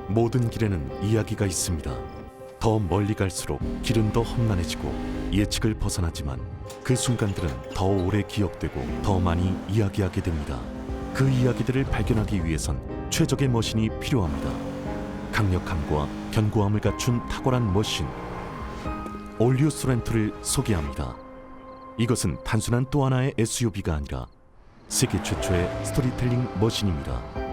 모든 길에는 이야기가 있습니다. 더 멀리 갈수록 길은 더 험난해지고 예측을 벗어나지만 그 순간들은 더 오래 기억되고 더 많이 이야기하게 됩니다. 그 이야기들을 발견하기 위해선 최적의 머신이 필요합니다. 강력함과 견고함을 갖춘 탁월한 머신 올류 소렌토를 소개합니다. 이것은 단순한 또 하나의 SUV가 아니라 세계 최초의 스토리텔링 머신입니다.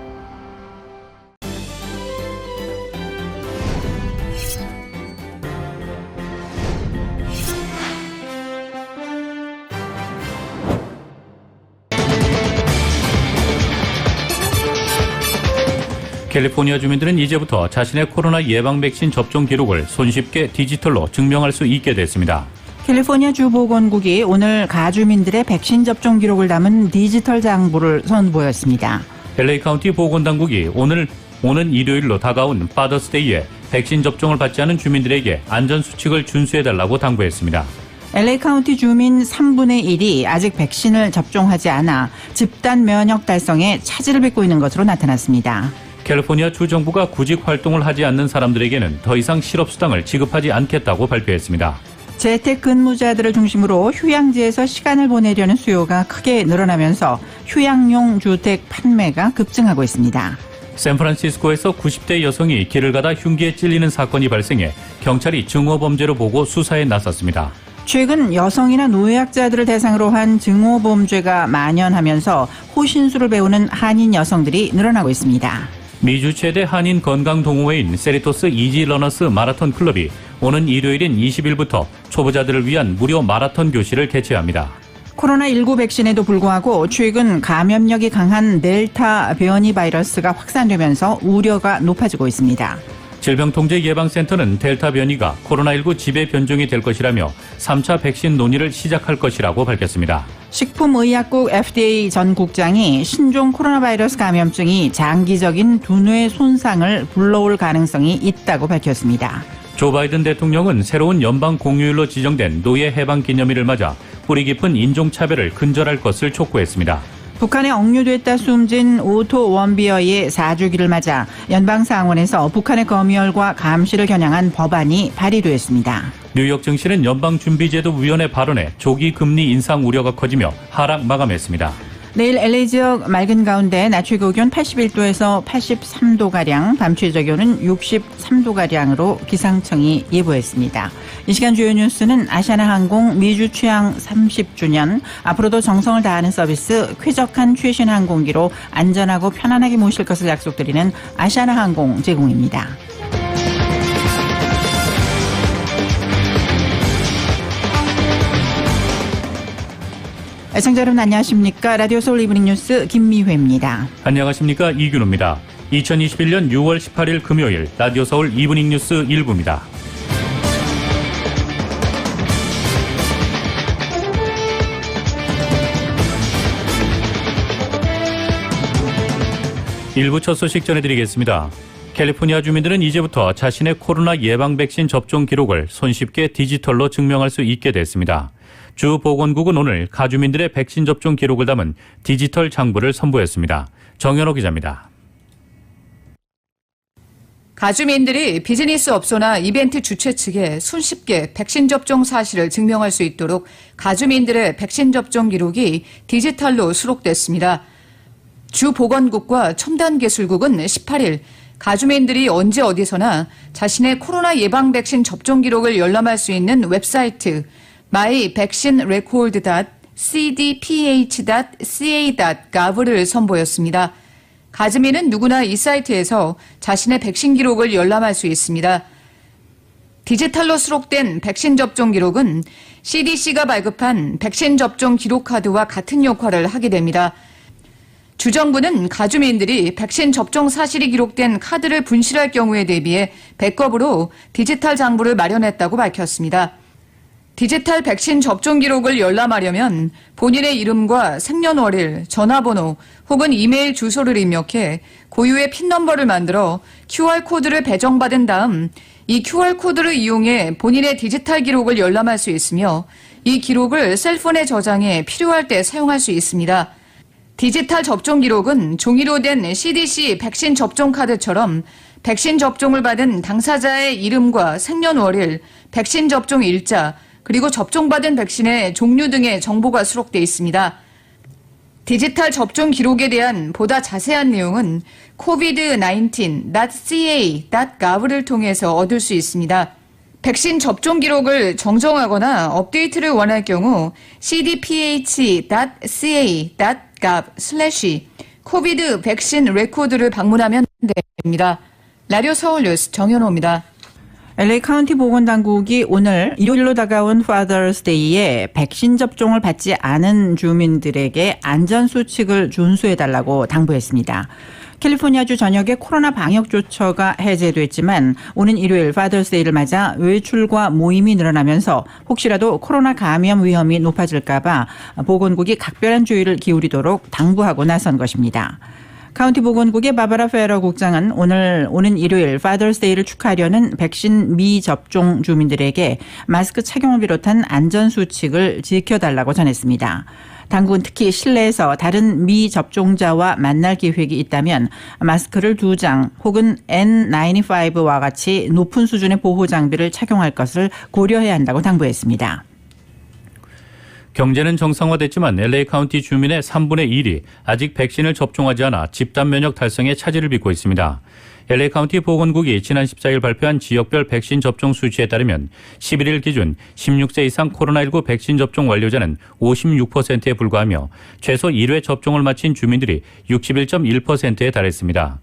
캘리포니아 주민들은 이제부터 자신의 코로나 예방 백신 접종 기록을 손쉽게 디지털로 증명할 수 있게 됐습니다. 캘리포니아 주 보건국이 오늘 가주민들의 백신 접종 기록을 담은 디지털 장부를 선보였습니다. LA 카운티 보건당국이 오늘 오는 일요일로 다가온 파더스데이에 백신 접종을 받지 않은 주민들에게 안전수칙을 준수해달라고 당부했습니다. LA 카운티 주민 3분의 1이 아직 백신을 접종하지 않아 집단 면역 달성에 차질을 빚고 있는 것으로 나타났습니다. 캘리포니아 주 정부가 구직 활동을 하지 않는 사람들에게는 더 이상 실업수당을 지급하지 않겠다고 발표했습니다. 재택근무자들을 중심으로 휴양지에서 시간을 보내려는 수요가 크게 늘어나면서 휴양용 주택 판매가 급증하고 있습니다. 샌프란시스코에서 90대 여성이 길을 가다 흉기에 찔리는 사건이 발생해 경찰이 증오범죄로 보고 수사에 나섰습니다. 최근 여성이나 노약자들을 대상으로 한 증오범죄가 만연하면서 호신술을 배우는 한인 여성들이 늘어나고 있습니다. 미주 최대 한인 건강동호회인 세리토스 이지 러너스 마라톤 클럽이 오는 일요일인 20일부터 초보자들을 위한 무료 마라톤 교실을 개최합니다. 코로나19 백신에도 불구하고 최근 감염력이 강한 델타 변이 바이러스가 확산되면서 우려가 높아지고 있습니다. 질병통제예방센터는 델타 변이가 코로나19 지배 변종이 될 것이라며 3차 백신 논의를 시작할 것이라고 밝혔습니다. 식품의약국 FDA 전 국장이 신종 코로나 바이러스 감염증이 장기적인 두뇌 손상을 불러올 가능성이 있다고 밝혔습니다. 조 바이든 대통령은 새로운 연방 공휴일로 지정된 노예 해방 기념일을 맞아 뿌리 깊은 인종차별을 근절할 것을 촉구했습니다. 북한에 억류됐다 숨진 오토 원비어의 4주기를 맞아 연방상원에서 북한의 검열과 감시를 겨냥한 법안이 발의됐습니다. 뉴욕 증시는 연방준비제도위원회 발언에 조기 금리 인상 우려가 커지며 하락 마감했습니다. 내일 LA 지역 맑은 가운데 낮 최고 기온 81도에서 83도가량, 밤 최저 기온은 63도가량으로 기상청이 예보했습니다. 이 시간 주요 뉴스는 아시아나항공 미주 취항 30주년, 앞으로도 정성을 다하는 서비스 쾌적한 최신 항공기로 안전하고 편안하게 모실 것을 약속드리는 아시아나항공 제공입니다. 애청자 여러분 안녕하십니까. 라디오 서울 이브닝 뉴스 김미회입니다. 안녕하십니까. 이균호입니다. 2021년 6월 18일 금요일 라디오 서울 이브닝 뉴스 1부입니다. 일부 첫 소식 전해드리겠습니다. 캘리포니아 주민들은 이제부터 자신의 코로나 예방 백신 접종 기록을 손쉽게 디지털로 증명할 수 있게 됐습니다. 주 보건국은 오늘 가주민들의 백신 접종 기록을 담은 디지털 장부를 선보였습니다. 정현호 기자입니다. 가주민들이 비즈니스 업소나 이벤트 주최 측에 손쉽게 백신 접종 사실을 증명할 수 있도록 가주민들의 백신 접종 기록이 디지털로 수록됐습니다. 주 보건국과 첨단기술국은 18일 가주민들이 언제 어디서나 자신의 코로나 예방 백신 접종 기록을 열람할 수 있는 웹사이트 myvaccinerecord.cdph.ca.gov를 선보였습니다. 가주민은 누구나 이 사이트에서 자신의 백신 기록을 열람할 수 있습니다. 디지털로 수록된 백신 접종 기록은 CDC가 발급한 백신 접종 기록 카드와 같은 역할을 하게 됩니다. 주정부는 가주민들이 백신 접종 사실이 기록된 카드를 분실할 경우에 대비해 백업으로 디지털 장부를 마련했다고 밝혔습니다. 디지털 백신 접종 기록을 열람하려면 본인의 이름과 생년월일, 전화번호 혹은 이메일 주소를 입력해 고유의 핀 넘버를 만들어 QR코드를 배정받은 다음 이 QR코드를 이용해 본인의 디지털 기록을 열람할 수 있으며 이 기록을 셀폰에 저장해 필요할 때 사용할 수 있습니다. 디지털 접종 기록은 종이로 된 CDC 백신 접종 카드처럼 백신 접종을 받은 당사자의 이름과 생년월일, 백신 접종 일자, 그리고 접종받은 백신의 종류 등의 정보가 수록돼 있습니다. 디지털 접종 기록에 대한 보다 자세한 내용은 covid19.ca.gov를 통해서 얻을 수 있습니다. 백신 접종 기록을 정정하거나 업데이트를 원할 경우 cdph.ca.gov/covid 백신 레코드를 방문하면 됩니다. 라디오 서울 뉴스 정현호입니다. LA 카운티 보건당국이 오늘 일요일로 다가온 Father's Day에 백신 접종을 받지 않은 주민들에게 안전수칙을 준수해달라고 당부했습니다. 캘리포니아주 전역의 코로나 방역 조처가 해제됐지만 오는 일요일 Father's Day를 맞아 외출과 모임이 늘어나면서 혹시라도 코로나 감염 위험이 높아질까 봐 보건국이 각별한 주의를 기울이도록 당부하고 나선 것입니다. 카운티 보건국의 바바라 페러 국장은 오는 일요일 Father's Day를 축하하려는 백신 미접종 주민들에게 마스크 착용을 비롯한 안전수칙을 지켜달라고 전했습니다. 당국은 특히 실내에서 다른 미접종자와 만날 계획이 있다면 마스크를 2장 혹은 N95와 같이 높은 수준의 보호 장비를 착용할 것을 고려해야 한다고 당부했습니다. 경제는 정상화됐지만 LA 카운티 주민의 3분의 1이 아직 백신을 접종하지 않아 집단 면역 달성에 차질을 빚고 있습니다. LA 카운티 보건국이 지난 14일 발표한 지역별 백신 접종 수치에 따르면 11일 기준 16세 이상 코로나19 백신 접종 완료자는 56%에 불과하며 최소 1회 접종을 마친 주민들이 61.1%에 달했습니다.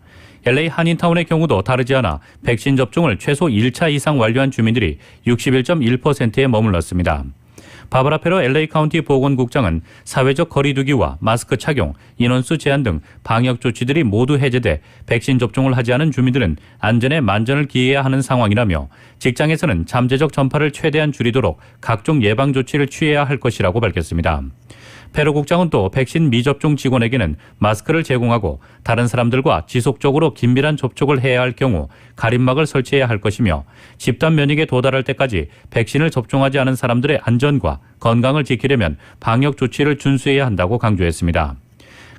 LA 한인타운의 경우도 다르지 않아 백신 접종을 최소 1차 이상 완료한 주민들이 61.1%에 머물렀습니다. 바바라 페러 LA 카운티 보건국장은 사회적 거리 두기와 마스크 착용, 인원수 제한 등 방역 조치들이 모두 해제돼 백신 접종을 하지 않은 주민들은 안전에 만전을 기해야 하는 상황이라며 직장에서는 잠재적 전파를 최대한 줄이도록 각종 예방 조치를 취해야 할 것이라고 밝혔습니다. 페러 국장은 또 백신 미접종 직원에게는 마스크를 제공하고 다른 사람들과 지속적으로 긴밀한 접촉을 해야 할 경우 가림막을 설치해야 할 것이며 집단 면역에 도달할 때까지 백신을 접종하지 않은 사람들의 안전과 건강을 지키려면 방역 조치를 준수해야 한다고 강조했습니다.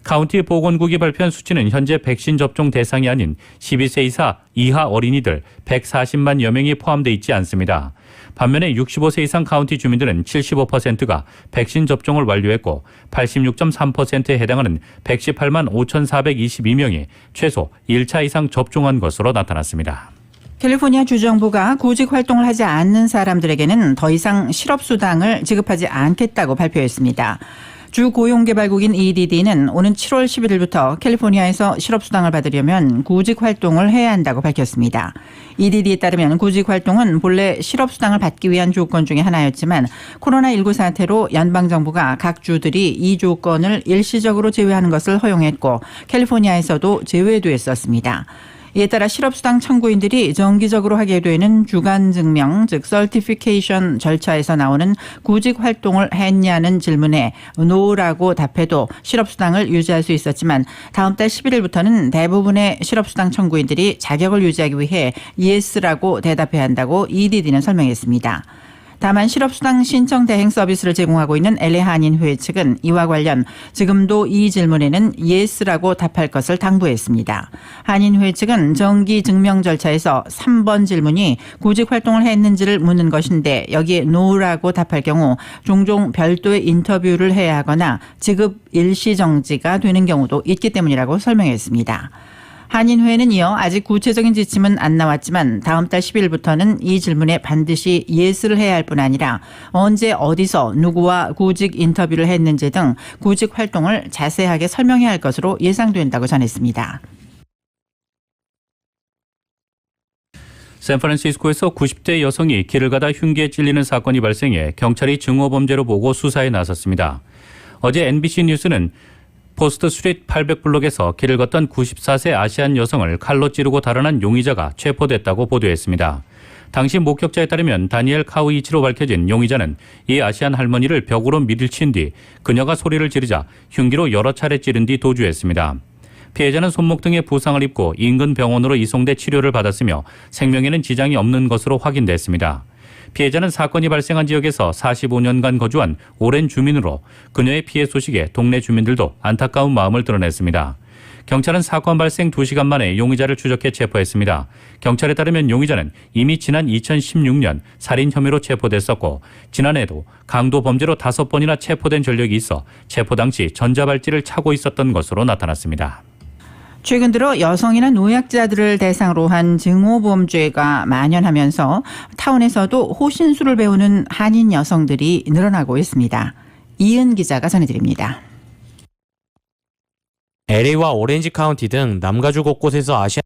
카운티 보건국이 발표한 수치는 현재 백신 접종 대상이 아닌 12세 이하 어린이들 140만여 명이 포함되어 있지 않습니다. 반면에 65세 이상 카운티 주민들은 75%가 백신 접종을 완료했고 86.3%에 해당하는 118만 5,422명이 최소 1차 이상 접종한 것으로 나타났습니다. 캘리포니아 주정부가 구직 활동을 하지 않는 사람들에게는 더 이상 실업수당을 지급하지 않겠다고 발표했습니다. 주 고용개발국인 EDD는 오는 7월 11일부터 캘리포니아에서 실업수당을 받으려면 구직 활동을 해야 한다고 밝혔습니다. EDD에 따르면 구직 활동은 본래 실업수당을 받기 위한 조건 중에 하나였지만 코로나19 사태로 연방정부가 각 주들이 이 조건을 일시적으로 제외하는 것을 허용했고 캘리포니아에서도 제외됐었습니다. 이에 따라 실업수당 청구인들이 정기적으로 하게 되는 주간 증명, 즉 서티피케이션 절차에서 나오는 구직 활동을 했냐는 질문에 no라고 답해도 실업수당을 유지할 수 있었지만 다음 달 11일부터는 대부분의 실업수당 청구인들이 자격을 유지하기 위해 yes라고 대답해야 한다고 EDD는 설명했습니다. 다만 실업수당 신청 대행 서비스를 제공하고 있는 LA 한인회 측은 이와 관련 지금도 이 질문에는 yes라고 답할 것을 당부했습니다. 한인회 측은 정기 증명 절차에서 3번 질문이 구직 활동을 했는지를 묻는 것인데 여기에 no라고 답할 경우 종종 별도의 인터뷰를 해야 하거나 지급 일시 정지가 되는 경우도 있기 때문이라고 설명했습니다. 한인회는 이어 아직 구체적인 지침은 안 나왔지만 다음 달 10일부터는 이 질문에 반드시 yes를 해야 할 뿐 아니라 언제 어디서 누구와 구직 인터뷰를 했는지 등 구직 활동을 자세하게 설명해야 할 것으로 예상된다고 전했습니다. 샌프란시스코에서 90대 여성이 길을 가다 흉기에 찔리는 사건이 발생해 경찰이 증오범죄로 보고 수사에 나섰습니다. 어제 NBC 뉴스는 포스트 스트리트 800블록에서 길을 걷던 94세 아시안 여성을 칼로 찌르고 달아난 용의자가 체포됐다고 보도했습니다. 당시 목격자에 따르면 다니엘 카우이치로 밝혀진 용의자는 이 아시안 할머니를 벽으로 밀친 뒤 그녀가 소리를 지르자 흉기로 여러 차례 찌른 뒤 도주했습니다. 피해자는 손목 등에 부상을 입고 인근 병원으로 이송돼 치료를 받았으며 생명에는 지장이 없는 것으로 확인됐습니다. 피해자는 사건이 발생한 지역에서 45년간 거주한 오랜 주민으로 그녀의 피해 소식에 동네 주민들도 안타까운 마음을 드러냈습니다. 경찰은 사건 발생 2시간 만에 용의자를 추적해 체포했습니다. 경찰에 따르면 용의자는 이미 지난 2016년 살인 혐의로 체포됐었고 지난해에도 강도 범죄로 5번이나 체포된 전력이 있어 체포 당시 전자발찌를 차고 있었던 것으로 나타났습니다. 최근 들어 여성이나 노약자들을 대상으로 한 증오범죄가 만연하면서 타운에서도 호신술을 배우는 한인 여성들이 늘어나고 있습니다. 이은 기자가 전해드립니다. LA와 오렌지 카운티 등 남가주 곳곳에서 아시안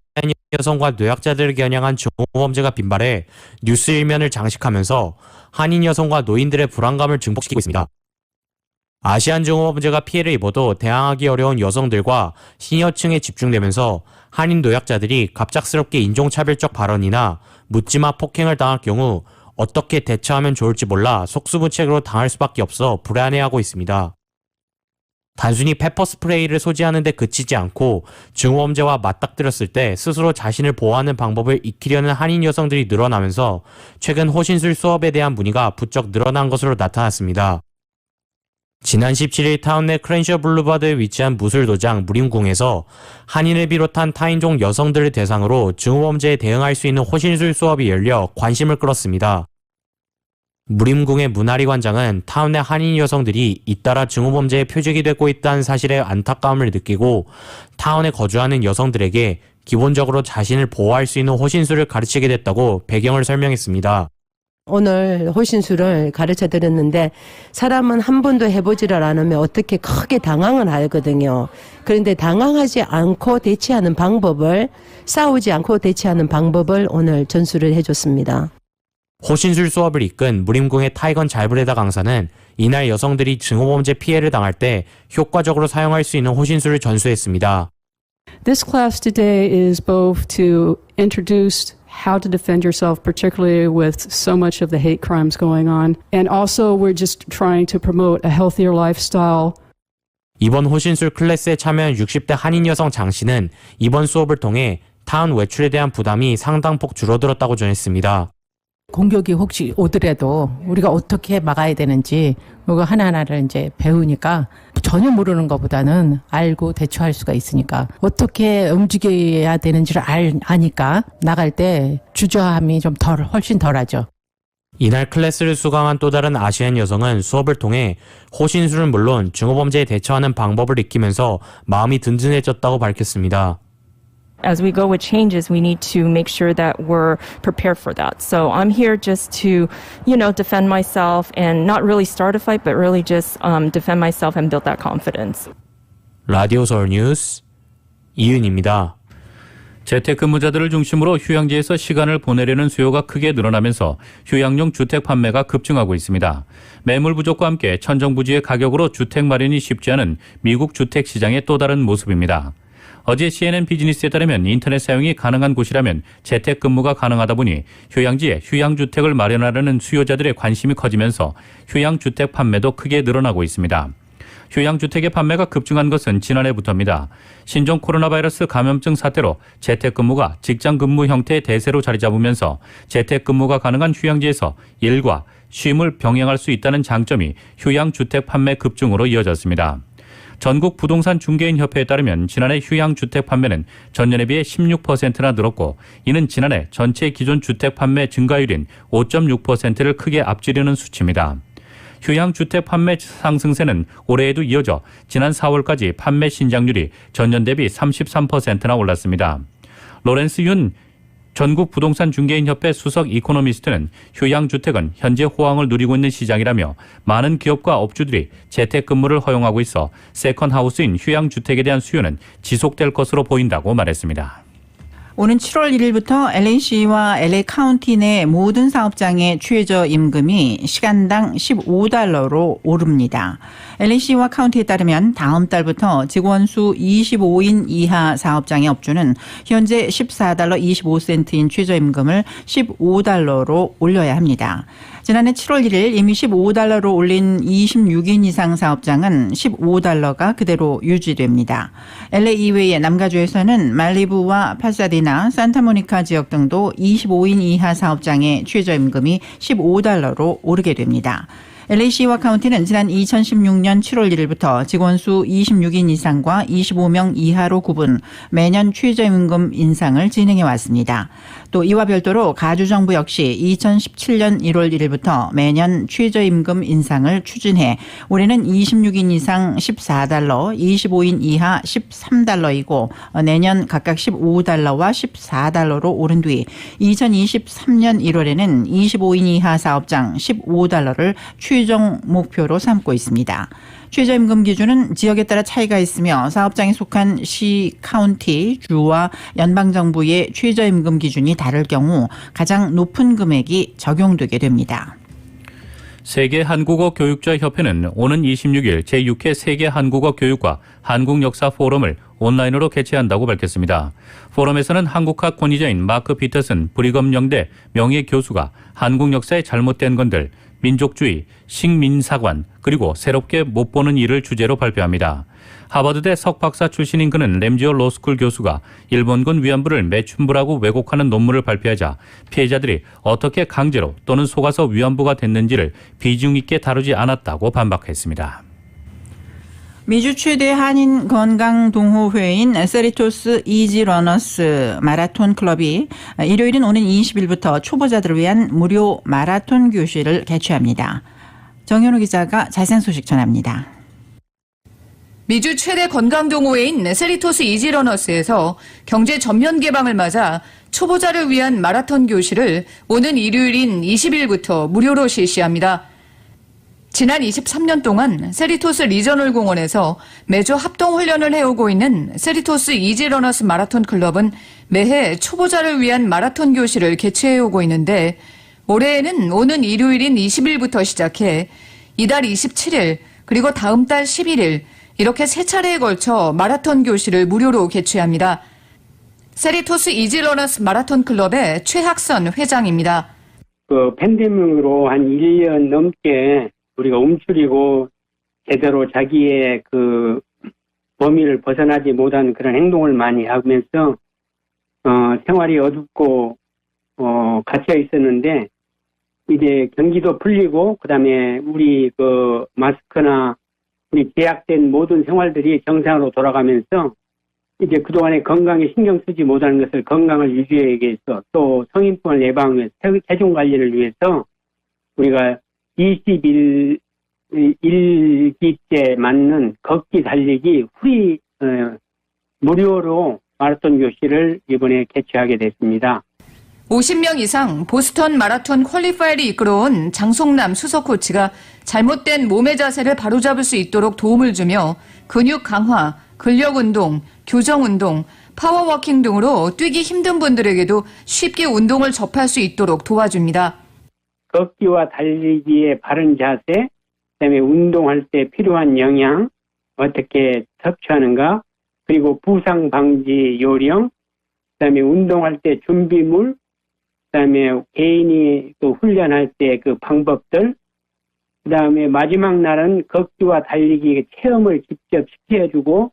여성과 노약자들을 겨냥한 증오범죄가 빈발해 뉴스 일면을 장식하면서 한인 여성과 노인들의 불안감을 증폭시키고 있습니다. 아시안 증오범죄가 피해를 입어도 대항하기 어려운 여성들과 시니어층에 집중되면서 한인 노약자들이 갑작스럽게 인종차별적 발언이나 묻지마 폭행을 당할 경우 어떻게 대처하면 좋을지 몰라 속수무책으로 당할 수밖에 없어 불안해하고 있습니다. 단순히 페퍼 스프레이를 소지하는 데 그치지 않고 증오범죄와 맞닥뜨렸을 때 스스로 자신을 보호하는 방법을 익히려는 한인 여성들이 늘어나면서 최근 호신술 수업에 대한 문의가 부쩍 늘어난 것으로 나타났습니다. 지난 17일 타운 내 크렌셔 블루바드에 위치한 무술도장 무림궁에서 한인을 비롯한 타인종 여성들을 대상으로 증오범죄에 대응할 수 있는 호신술 수업이 열려 관심을 끌었습니다. 무림궁의 문아리 관장은 타운 내 한인 여성들이 잇따라 증오범죄의 표적이 되고 있다는 사실에 안타까움을 느끼고 타운에 거주하는 여성들에게 기본적으로 자신을 보호할 수 있는 호신술을 가르치게 됐다고 배경을 설명했습니다. 오늘 호신술을 가르쳐 드렸는데 사람은 한 번도 해보지를 않으면 어떻게 크게 당황을 하거든요. 그런데 당황하지 않고 대처하는 방법을, 싸우지 않고 대처하는 방법을 오늘 전수를 해줬습니다. 호신술 수업을 이끈 무림궁의 타이건 잘브레다 강사는 이날 여성들이 증오범죄 피해를 당할 때 효과적으로 사용할 수 있는 호신술을 전수했습니다. This class today is both to introduce how to defend yourself, particularly with so much of the hate crimes going on, and also we're just trying to promote a healthier lifestyle. 이번 호신술 클래스에 참여한 60대 한인 여성 장 씨는 이번 수업을 통해 타운 외출에 대한 부담이 상당폭 줄어들었다고 전했습니다. 공격이 혹시 오더라도 우리가 어떻게 막아야 되는지 이거 하나하나를 이제 배우니까 전혀 모르는 것보다는 알고 대처할 수가 있으니까 어떻게 움직여야 되는지를 아니까 나갈 때 주저함이 좀 훨씬 덜하죠. 이날 클래스를 수강한 또 다른 아시안 여성은 수업을 통해 호신술은 물론 증오범죄에 대처하는 방법을 익히면서 마음이 든든해졌다고 밝혔습니다. As we go with changes, we need to make sure that we're prepared for that. So I'm here just to, defend myself and not really start a fight, but really just defend myself and build that confidence. 라디오 서울 뉴스 이은입니다. 재택근무자들을 중심으로 휴양지에서 시간을 보내려는 수요가 크게 늘어나면서 휴양용 주택 판매가 급증하고 있습니다. 매물 부족과 함께 천정부지의 가격으로 주택 마련이 쉽지 않은 미국 주택 시장의 또 다른 모습입니다. 어제 CNN 비즈니스에 따르면 인터넷 사용이 가능한 곳이라면 재택근무가 가능하다 보니 휴양지에 휴양주택을 마련하려는 수요자들의 관심이 커지면서 휴양주택 판매도 크게 늘어나고 있습니다. 휴양주택의 판매가 급증한 것은 지난해부터입니다. 신종 코로나 바이러스 감염증 사태로 재택근무가 직장근무 형태의 대세로 자리 잡으면서 재택근무가 가능한 휴양지에서 일과 쉼을 병행할 수 있다는 장점이 휴양주택 판매 급증으로 이어졌습니다. 전국 부동산 중개인 협회에 따르면 지난해 휴양주택 판매는 전년에 비해 16%나 늘었고 이는 지난해 전체 기존 주택 판매 증가율인 5.6%를 크게 앞지르는 수치입니다. 휴양주택 판매 상승세는 올해에도 이어져 지난 4월까지 판매 신장률이 전년 대비 33%나 올랐습니다. 로렌스 윤 전국 부동산 중개인 협회 수석 이코노미스트는 휴양주택은 현재 호황을 누리고 있는 시장이라며 많은 기업과 업주들이 재택근무를 허용하고 있어 세컨하우스인 휴양주택에 대한 수요는 지속될 것으로 보인다고 말했습니다. 오는 7월 1일부터 LA시와 LA 카운티 내 모든 사업장의 최저 임금이 시간당 $15로 오릅니다. LA시와 카운티에 따르면 다음 달부터 직원 수 25인 이하 사업장의 업주는 현재 $14 25센트인 최저임금을 $15로 올려야 합니다. 지난해 7월 1일 이미 $15로 올린 26인 이상 사업장은 $15가 그대로 유지됩니다. LA 이외의 남가주에서는 말리부와 파사디나, 산타모니카 지역 등도 25인 이하 사업장의 최저임금이 $15로 오르게 됩니다. LA시와 카운티는 지난 2016년 7월 1일부터 직원수 26인 이상과 25명 이하로 구분 매년 최저임금 인상을 진행해 왔습니다. 또 이와 별도로 가주정부 역시 2017년 1월 1일부터 매년 최저임금 인상을 추진해 올해는 26인 이상 14달러, 25인 이하 13달러이고 내년 각각 15달러와 14달러로 오른 뒤 2023년 1월에는 25인 이하 사업장 15달러를 최종 목표로 삼고 있습니다. 최저임금 기준은 지역에 따라 차이가 있으며 사업장에 속한 시, 카운티, 주와 연방정부의 최저임금 기준이 다를 경우 가장 높은 금액이 적용되게 됩니다. 세계 한국어 교육자 협회는 오는 26일 제6회 세계 한국어 교육과 한국 역사 포럼을 온라인으로 개최한다고 밝혔습니다. 포럼에서는 한국학 권위자인 마크 피터슨 브리검 영대 명예 교수가 한국 역사의 잘못된 건들, 민족주의, 식민사관, 그리고 새롭게 못 보는 일을 주제로 발표합니다. 하버드대 석박사 출신인 그는 램지오 로스쿨 교수가 일본군 위안부를 매춘부라고 왜곡하는 논문을 발표하자 피해자들이 어떻게 강제로 또는 속아서 위안부가 됐는지를 비중 있게 다루지 않았다고 반박했습니다. 미주 최대 한인 건강 동호회인 세리토스 이지 러너스 마라톤 클럽이 일요일인 오는 20일부터 초보자들을 위한 무료 마라톤 교실을 개최합니다. 정현우 기자가 자세한 소식 전합니다. 미주 최대 건강동호회인 세리토스 이지러너스에서 경제 전면 개방을 맞아 초보자를 위한 마라톤 교실을 오는 일요일인 20일부터 무료로 실시합니다. 지난 23년 동안 세리토스 리저널 공원에서 매주 합동 훈련을 해오고 있는 세리토스 이지러너스 마라톤 클럽은 매해 초보자를 위한 마라톤 교실을 개최해오고 있는데 올해에는 오는 일요일인 20일부터 시작해 이달 27일 그리고 다음 달 11일 이렇게 세 차례에 걸쳐 마라톤 교실을 무료로 개최합니다. 세리토스 이지러너스 마라톤 클럽의 최학선 회장입니다. 팬데믹으로 한 1년 넘게 우리가 움츠리고 제대로 자기의 범위를 벗어나지 못한 그런 행동을 많이 하면서 생활이 어둡고 갇혀 있었는데 이제 경기도 풀리고 그다음에 우리 마스크나 우리 제약된 모든 생활들이 정상으로 돌아가면서 이제 그동안에 건강에 신경 쓰지 못하는 것을 건강을 유지하기 위해서 또 성인병을 예방 위해서 체중 관리를 위해서 우리가 21일기째 맞는 걷기 달리기 무료로 마라톤 교실을 이번에 개최하게 됐습니다. 50명 이상 보스턴 마라톤 퀄리파이를 이끌어온 장송남 수석 코치가 잘못된 몸의 자세를 바로잡을 수 있도록 도움을 주며 근육 강화, 근력 운동, 교정 운동, 파워워킹 등으로 뛰기 힘든 분들에게도 쉽게 운동을 접할 수 있도록 도와줍니다. 걷기와 달리기의 바른 자세, 그다음에 운동할 때 필요한 영양, 어떻게 섭취하는가, 그리고 부상 방지 요령, 그다음에 운동할 때 준비물, 그다음에 개인이 또 훈련할 때 그 방법들, 그다음에 마지막 날은 걷기와 달리기 체험을 직접 시켜주고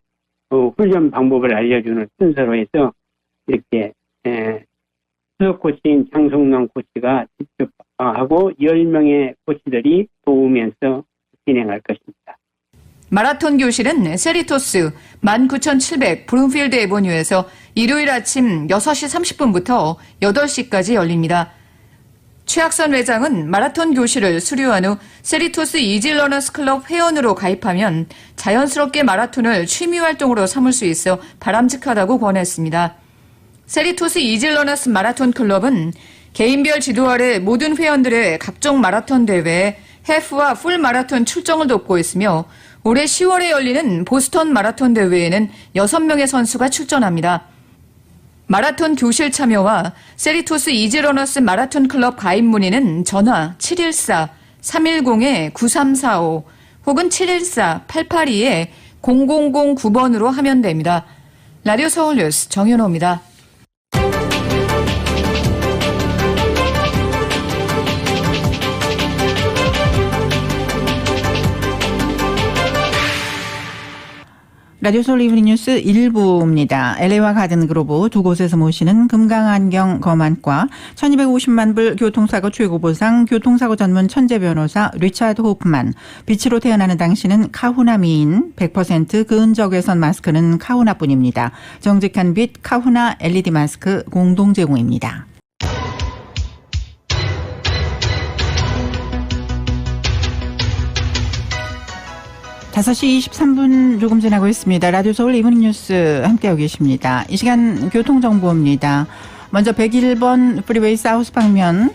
훈련 방법을 알려주는 순서로 해서 이렇게 수석 코치인 장송남 코치가 직접 하고 10명의 코치들이 도우면서 진행할 것입니다. 마라톤 교실은 세리토스 19,700 브룸필드 에버뉴에서 일요일 아침 6시 30분부터 8시까지 열립니다. 최학선 회장은 마라톤 교실을 수료한 후 세리토스 이지러너스 클럽 회원으로 가입하면 자연스럽게 마라톤을 취미 활동으로 삼을 수 있어 바람직하다고 권했습니다. 세리토스 이지러너스 마라톤 클럽은 개인별 지도 아래 모든 회원들의 각종 마라톤 대회에 해프와 풀 마라톤 출정을 돕고 있으며 올해 10월에 열리는 보스턴 마라톤 대회에는 6명의 선수가 출전합니다. 마라톤 교실 참여와 세리토스 이지러너스 마라톤 클럽 가입 문의는 전화 714-310-9345 혹은 714-882-0009번으로 하면 됩니다. 라디오 서울 뉴스 정현호입니다. 라디오 서울 이브닝 뉴스 1부입니다. LA와 가든그로브 두 곳에서 모시는 금강안경 검안과 1250만 불 교통사고 최고보상 교통사고 전문 천재 변호사 리차드 호프만, 빛으로 태어나는 당신은 카후나 미인, 100% 근적외선 마스크는 카후나뿐입니다. 정직한 빛 카후나 LED 마스크 공동 제공입니다. 5시 23분 조금 지나고 있습니다. 라디오 서울 이브닝 뉴스 함께하고 계십니다. 이 시간 교통정보입니다. 먼저 101번 프리웨이 사우스 방면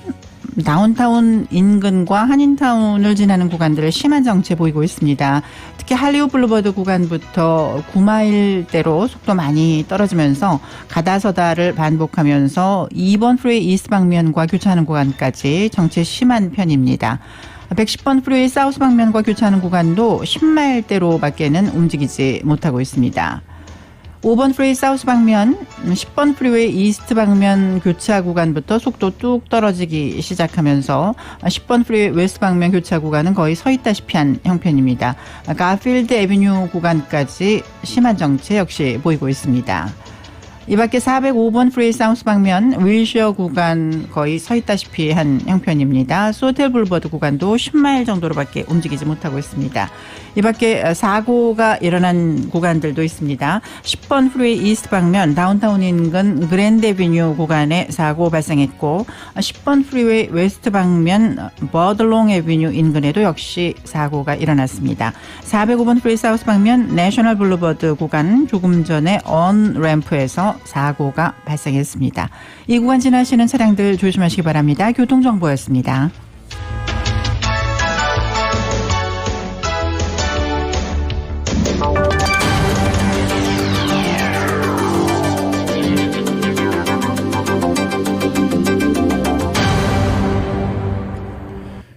다운타운 인근과 한인타운을 지나는 구간들 심한 정체 보이고 있습니다. 특히 할리우드 블루버드 구간부터 9마일대로 속도 많이 떨어지면서 가다서다를 반복하면서 2번 프리웨이 이스트 방면과 교차하는 구간까지 정체 심한 편입니다. 110번 프리웨이 사우스 방면과 교차하는 구간도 10마일대로밖에는 움직이지 못하고 있습니다. 5번 프리웨이 사우스 방면, 10번 프리웨이 이스트 방면 교차 구간부터 속도 뚝 떨어지기 시작하면서 10번 프리웨이 웨스트 방면 교차 구간은 거의 서 있다시피 한 형편입니다. 가필드 애비뉴 구간까지 심한 정체 역시 보이고 있습니다. 이 밖에 405번 프리웨이 사우스 방면 윌셔 구간 거의 서 있다시피 한 형편입니다. 소텔 블루버드 구간도 10마일 정도로밖에 움직이지 못하고 있습니다. 이 밖에 사고가 일어난 구간들도 있습니다. 10번 프리웨이 이스트 방면 다운타운 인근 그랜드 애비뉴 구간에 사고 발생했고 10번 프리웨이 웨스트 방면 버들롱 애비뉴 인근에도 역시 사고가 일어났습니다. 405번 프리웨이 사우스 방면 내셔널 블루버드 구간 조금 전에 언 램프에서 사고가 발생했습니다. 이 구간 지나시는 차량들 조심하시기 바랍니다. 교통정보였습니다.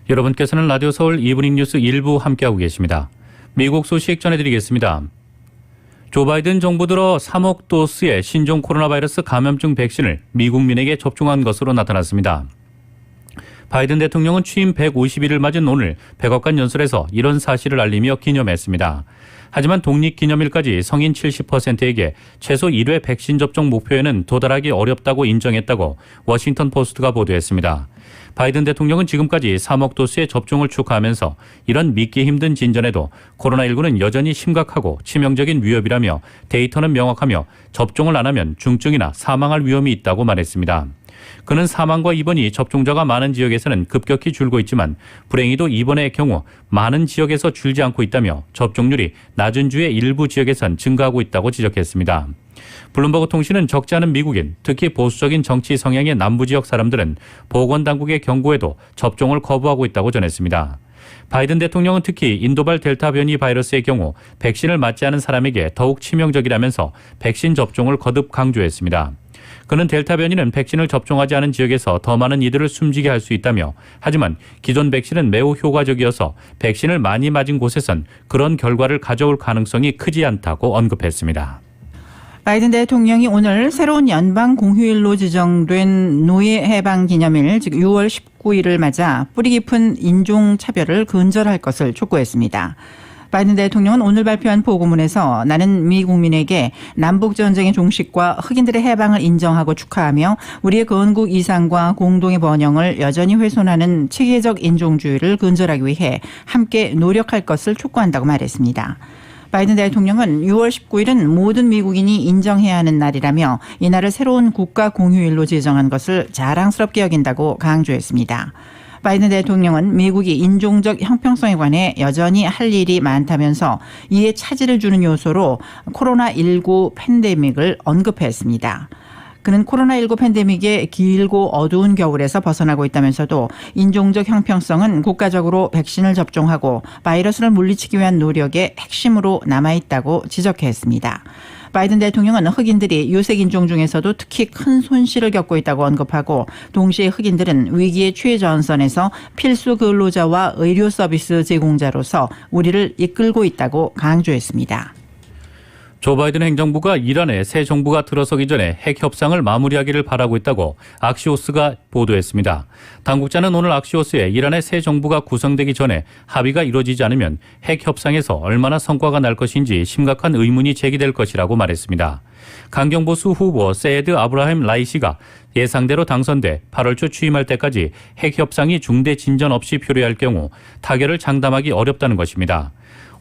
여러분께서는 라디오 서울 이브닝 뉴스 1부 함께하고 계십니다. 미국 소식 전해드리겠습니다. 조 바이든 정부 들어 3억 도스의 신종 코로나 바이러스 감염증 백신을 미국민에게 접종한 것으로 나타났습니다. 바이든 대통령은 취임 150일을 맞은 오늘 백악관 연설에서 이런 사실을 알리며 기념했습니다. 하지만 독립기념일까지 성인 70%에게 최소 1회 백신 접종 목표에는 도달하기 어렵다고 인정했다고 워싱턴 포스트가 보도했습니다. 바이든 대통령은 지금까지 3억 도스의 접종을 축하하면서 이런 믿기 힘든 진전에도 코로나19는 여전히 심각하고 치명적인 위협이라며 데이터는 명확하며 접종을 안 하면 중증이나 사망할 위험이 있다고 말했습니다. 그는 사망과 입원이 접종자가 많은 지역에서는 급격히 줄고 있지만 불행히도 입원의 경우 많은 지역에서 줄지 않고 있다며 접종률이 낮은 주의 일부 지역에선 증가하고 있다고 지적했습니다. 블룸버그 통신은 적지 않은 미국인, 특히 보수적인 정치 성향의 남부 지역 사람들은 보건당국의 경고에도 접종을 거부하고 있다고 전했습니다. 바이든 대통령은 특히 인도발 델타 변이 바이러스의 경우 백신을 맞지 않은 사람에게 더욱 치명적이라면서 백신 접종을 거듭 강조했습니다. 그는 델타 변이는 백신을 접종하지 않은 지역에서 더 많은 이들을 숨지게 할 수 있다며 하지만 기존 백신은 매우 효과적이어서 백신을 많이 맞은 곳에선 그런 결과를 가져올 가능성이 크지 않다고 언급했습니다. 바이든 대통령이 오늘 새로운 연방 공휴일로 지정된 노예 해방 기념일, 즉 6월 19일을 맞아 뿌리 깊은 인종차별을 근절할 것을 촉구했습니다. 바이든 대통령은 오늘 발표한 보고문에서 나는 미 국민에게 남북전쟁의 종식과 흑인들의 해방을 인정하고 축하하며 우리의 건국 이상과 공동의 번영을 여전히 훼손하는 체계적 인종주의를 근절하기 위해 함께 노력할 것을 촉구한다고 말했습니다. 바이든 대통령은 6월 19일은 모든 미국인이 인정해야 하는 날이라며 이 날을 새로운 국가 공휴일로 지정한 것을 자랑스럽게 여긴다고 강조했습니다. 바이든 대통령은 미국이 인종적 형평성에 관해 여전히 할 일이 많다면서 이에 차질을 주는 요소로 코로나19 팬데믹을 언급했습니다. 그는 코로나19 팬데믹의 길고 어두운 겨울에서 벗어나고 있다면서도 인종적 형평성은 국가적으로 백신을 접종하고 바이러스를 물리치기 위한 노력의 핵심으로 남아있다고 지적했습니다. 바이든 대통령은 흑인들이 유색 인종 중에서도 특히 큰 손실을 겪고 있다고 언급하고 동시에 흑인들은 위기의 최전선에서 필수 근로자와 의료 서비스 제공자로서 우리를 이끌고 있다고 강조했습니다. 조 바이든 행정부가 이란에 새 정부가 들어서기 전에 핵 협상을 마무리하기를 바라고 있다고 악시오스가 보도했습니다. 당국자는 오늘 악시오스에 이란의 새 정부가 구성되기 전에 합의가 이루어지지 않으면 핵 협상에서 얼마나 성과가 날 것인지 심각한 의문이 제기될 것이라고 말했습니다. 강경보수 후보 세이드 아브라함 라이시가 예상대로 당선돼 8월 초 취임할 때까지 핵 협상이 중대 진전 없이 표류할 경우 타결을 장담하기 어렵다는 것입니다.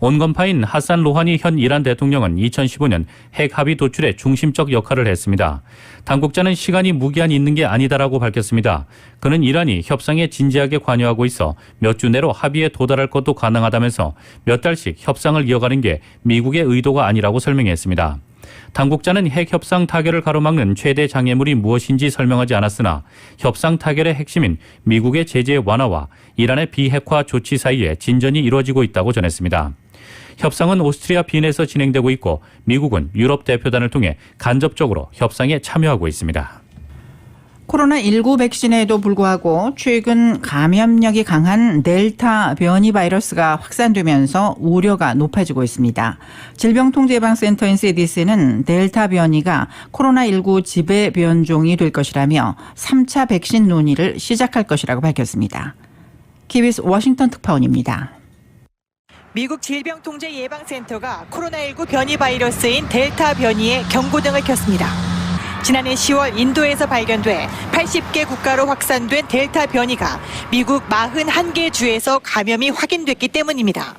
온건파인 하산 로하니 현 이란 대통령은 2015년 핵 합의 도출에 중심적 역할을 했습니다. 당국자는 시간이 무기한 있는 게 아니다라고 밝혔습니다. 그는 이란이 협상에 진지하게 관여하고 있어 몇 주 내로 합의에 도달할 것도 가능하다면서 몇 달씩 협상을 이어가는 게 미국의 의도가 아니라고 설명했습니다. 당국자는 핵 협상 타결을 가로막는 최대 장애물이 무엇인지 설명하지 않았으나 협상 타결의 핵심인 미국의 제재 완화와 이란의 비핵화 조치 사이에 진전이 이루어지고 있다고 전했습니다. 협상은 오스트리아 빈에서 진행되고 있고 미국은 유럽 대표단을 통해 간접적으로 협상에 참여하고 있습니다. 코로나19 백신에도 불구하고 최근 감염력이 강한 델타 변이 바이러스가 확산되면서 우려가 높아지고 있습니다. 질병통제예방센터인 CDC는 델타 변이가 코로나19 지배 변종이 될 것이라며 3차 백신 논의를 시작할 것이라고 밝혔습니다. KBS 워싱턴 특파원입니다. 미국 질병통제예방센터가 코로나19 변이 바이러스인 델타 변이에 경고등을 켰습니다. 지난해 10월 인도에서 발견돼 80개 국가로 확산된 델타 변이가 미국 41개 주에서 감염이 확인됐기 때문입니다.